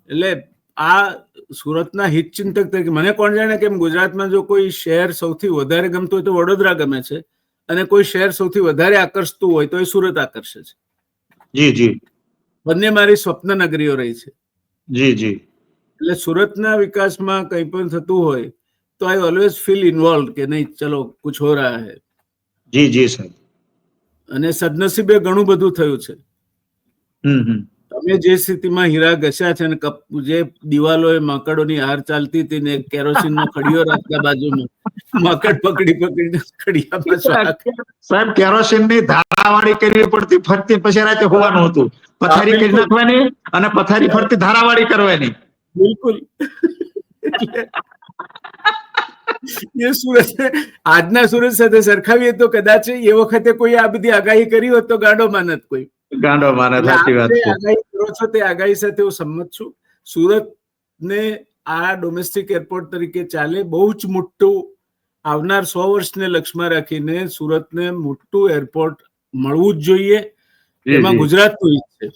એટલે આ સુરતના હિતચિંતક તરીકે મને કોણ જાણે કેમ ગુજરાતમાં જો કોઈ શહેર સૌથી વધારે ગમતું હોય તો વડોદરા ગમે છે, અને કોઈ શહેર સૌથી વધારે આકર્ષતું હોય તો એ સુરત આકર્ષે છે. જી જી, બંને મારી સ્વપ્ન નગરીઓ રહી છે. જી જી, એટલે સુરતના વિકાસમાં કંઈ પણ થતું હોય તો આઈ ઓલવેઝ ફીલ ઇન્વોલ્વ કે નહીં ચલો કુછ હો રહા હૈ. જી જી સાહેબ. અને સદનસીબે ઘણું બધું થયું છે. તમે જે સ્થિતિમાં હીરા ઘસ્યા છે, ને જે દિવાલોએ માકડોની હાર ચાલતી હતી ને કેરોસીનનો ખડિયો રાખતા બાજુમાં માકડ પકડી પકડીને ખડિયામાં સાહેબ કેરોસીનની ધારાવાળી કરવી પડતી, ફરતી પછી રાતે હોવાનું હતું, પથારી કરી નાખવાની અને પથારી ફરતી ધારાવાળી કરવાની. બિલકુલ. એ સુરત આજના સુરત સાથે સરખાવીએ તો કદાચ એ વખતે કોઈ આ બધી આગાહી કરી હોત તો ગાંડો માનત કોઈ. ગાંડો માનત, સાચી વાત છે. આગાહી કરો છો તે આગાહી સાથે હું સંમત છું. સુરતને આ ડોમેસ્ટિક એરપોર્ટ તરીકે ચાલે, બહુ જ મોટું આવનાર 100 વર્ષને લક્ષ્યમાં રાખીને સુરતને મોટું એરપોર્ટ મળવું જ જોઈએ. એમાં ગુજરાતનું હિત છે.